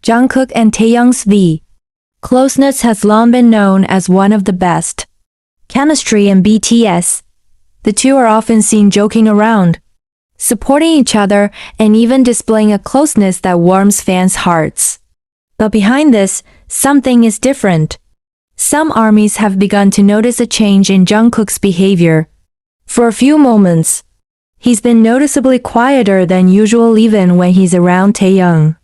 Jungkook and Taehyung's V. Closeness has long been known as one of the best. Chemistry in BTS. The two are often seen joking around, supporting each other, and even displaying a closeness that warms fans' hearts. But behind this, something is different. Some ARMYs have begun to notice a change in Jungkook's behavior. For a few moments, he's been noticeably quieter than usual even when he's around Taehyung.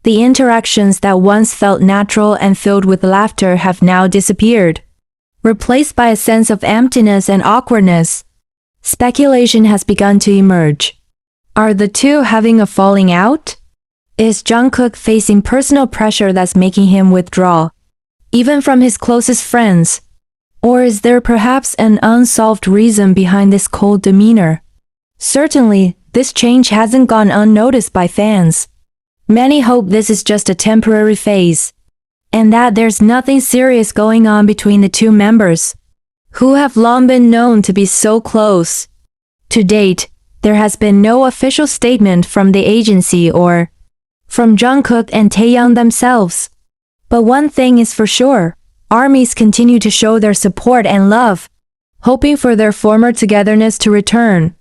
The interactions that once felt natural and filled with laughter have now disappeared, replaced by a sense of emptiness and awkwardness. Speculation has begun to emerge. Are the two having a falling out? Is Jungkook facing personal pressure that's making him withdraw, even from his closest friends? Or is there perhaps an unsolved reason behind this cold demeanor? Certainly, this change hasn't gone unnoticed by fans. Many hope this is just a temporary phase, and that there's nothing serious going on between the two members, who have long been known to be so close. To date, there has been no official statement from the agency or from Jungkook and Taehyung themselves. But one thing is for sure, ARMYs continue to show their support and love, hoping for their former togetherness to return.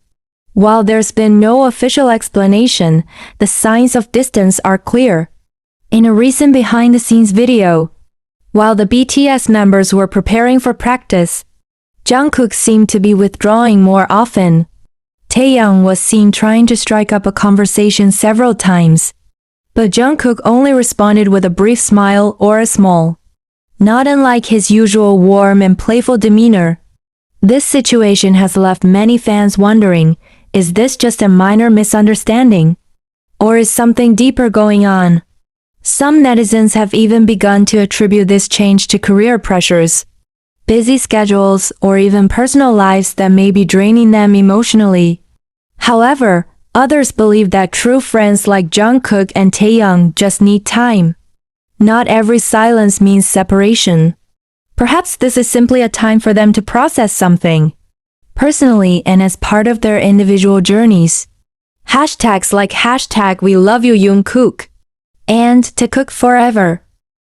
While there's been no official explanation, the signs of distance are clear. In a recent behind-the-scenes video, while the BTS members were preparing for practice, Jungkook seemed to be withdrawing more often. Taehyung was seen trying to strike up a conversation several times, but Jungkook only responded with a brief smile or a smile. Not unlike his usual warm and playful demeanor. This situation has left many fans wondering, is this just a minor misunderstanding? Or is something deeper going on? Some netizens have even begun to attribute this change to career pressures, busy schedules, or even personal lives that may be draining them emotionally. However, others believe that true friends like Jungkook and Taehyung just need time. Not every silence means separation. Perhaps this is simply a time for them to process something, personally and as part of their individual journeys. Hashtags like #WeLoveYou Jungkook and To Cook Forever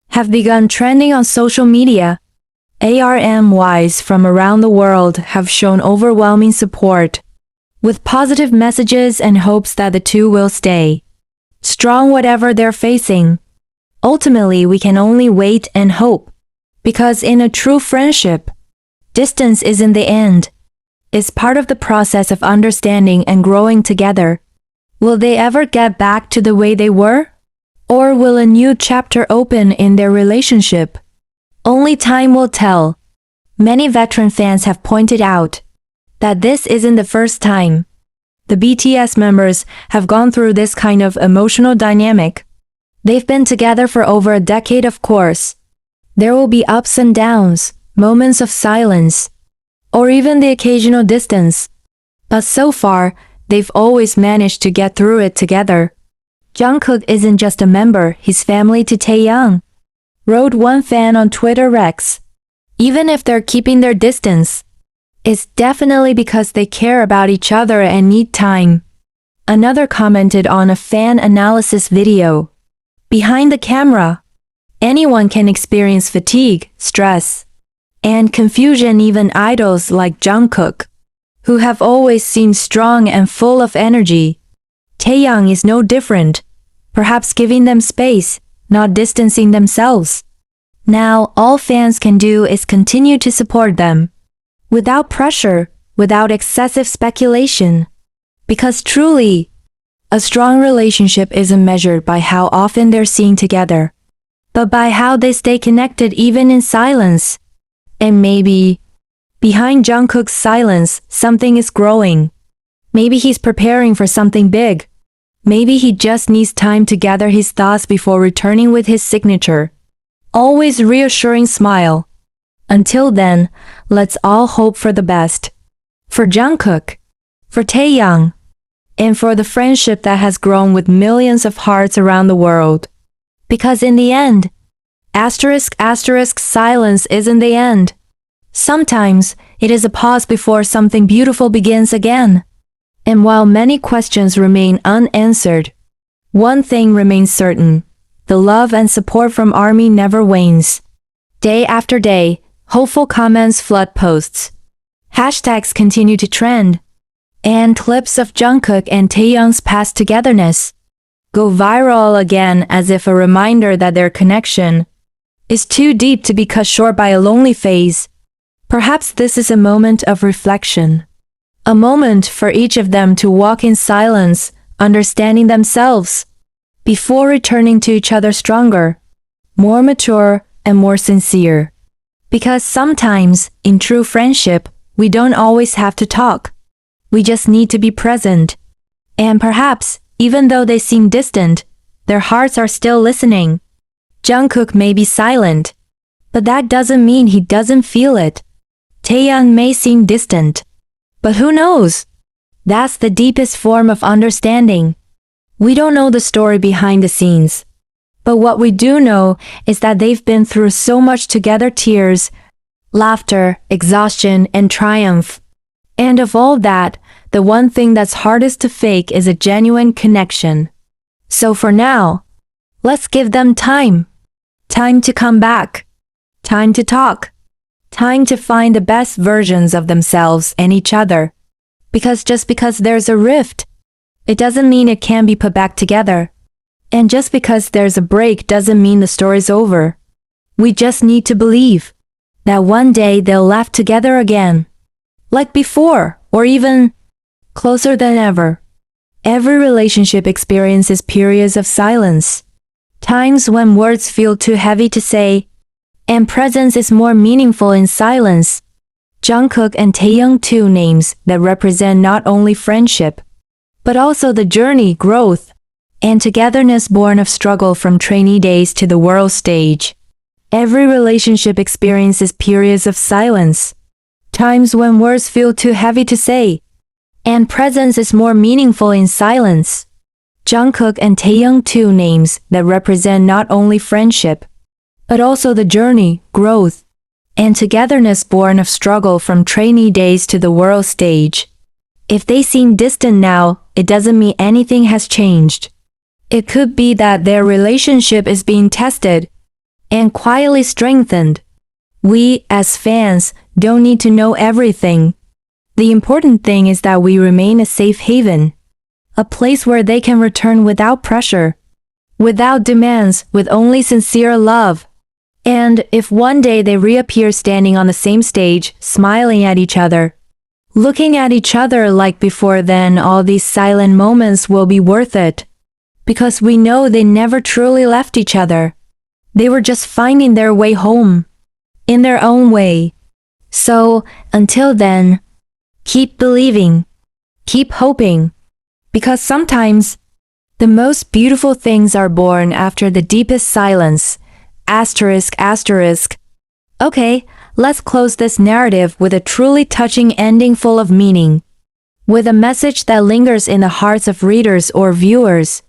have begun trending on social media. ARMYs from around the world have shown overwhelming support, with positive messages and hopes that the two will stay strong whatever they're facing. Ultimately, we can only wait and hope, because in a true friendship, distance isn't the end. It's part of the process of understanding and growing together. Will they ever get back to the way they were? Or will a new chapter open in their relationship? Only time will tell. Many veteran fans have pointed out that this isn't the first time the BTS members have gone through this kind of emotional dynamic. They've been together for over a decade, of course. There will be ups and downs, moments of silence, or even the occasional distance. But so far, they've always managed to get through it together. Jungkook isn't just a member, he's family to Taehyung, wrote one fan on Twitter X. Even if they're keeping their distance, it's definitely because they care about each other and need time. Another commented on a fan analysis video. Behind the camera, anyone can experience fatigue, stress, and confusion. Even idols like Jungkook, who have always seemed strong and full of energy. Taehyung is no different, perhaps giving them space, not distancing themselves. Now, all fans can do is continue to support them, without pressure, without excessive speculation. Because truly, a strong relationship isn't measured by how often they're seen together, but by how they stay connected even in silence. And maybe, behind Jungkook's silence, something is growing. Maybe he's preparing for something big. Maybe he just needs time to gather his thoughts before returning with his signature, always reassuring smile. Until then, let's all hope for the best. For Jungkook, for Taehyung, and for the friendship that has grown with millions of hearts around the world. Because in the end, silence isn't the end. Sometimes, it is a pause before something beautiful begins again. And while many questions remain unanswered, one thing remains certain. the love and support from ARMY never wanes. Day after day, hopeful comments flood posts. Hashtags continue to trend. And clips of Jungkook and Taehyung's past togetherness go viral again as if a reminder that their connection is too deep to be cut short by a lonely phase. Perhaps this is a moment of reflection. A moment for each of them to walk in silence, understanding themselves, before returning to each other stronger, more mature, and more sincere. Because sometimes, in true friendship, we don't always have to talk. We just need to be present. And perhaps, even though they seem distant, their hearts are still listening. Jungkook may be silent, but that doesn't mean he doesn't feel it. Taehyung may seem distant, but who knows? That's the deepest form of understanding. We don't know the story behind the scenes. But what we do know is that they've been through so much together: tears, laughter, exhaustion, and triumph. And of all that, the one thing that's hardest to fake is a genuine connection. So for now, let's give them time. Time to come back. Time to talk. Time to find the best versions of themselves and each other. Because just because there's a rift, it doesn't mean it can't be put back together. And just because there's a break doesn't mean the story's over. We just need to believe that one day they'll laugh together again. Like before, or even closer than ever. Every relationship experiences periods of silence. Times when words feel too heavy to say, and presence is more meaningful in silence. Jungkook and Taehyung, two names that represent not only friendship, but also the journey, growth, and togetherness born of struggle from trainee days to the world stage. Every relationship experiences periods of silence. Times when words feel too heavy to say, and presence is more meaningful in silence. Jungkook and Taehyung, two names that represent not only friendship, but also the journey, growth, and togetherness born of struggle from trainee days to the world stage. If they seem distant now, it doesn't mean anything has changed. It could be that their relationship is being tested and quietly strengthened. We, as fans, don't need to know everything. The important thing is that we remain a safe haven, a place where they can return without pressure, without demands, with only sincere love. And if one day they reappear standing on the same stage, smiling at each other, looking at each other like before, then all these silent moments will be worth it. Because we know they never truly left each other. They were just finding their way home, in their own way. So, until then, keep believing, keep hoping. Because sometimes, the most beautiful things are born after the deepest silence. Asterisk, asterisk. Okay, let's close this narrative with a truly touching ending full of meaning. With a message that lingers in the hearts of readers or viewers.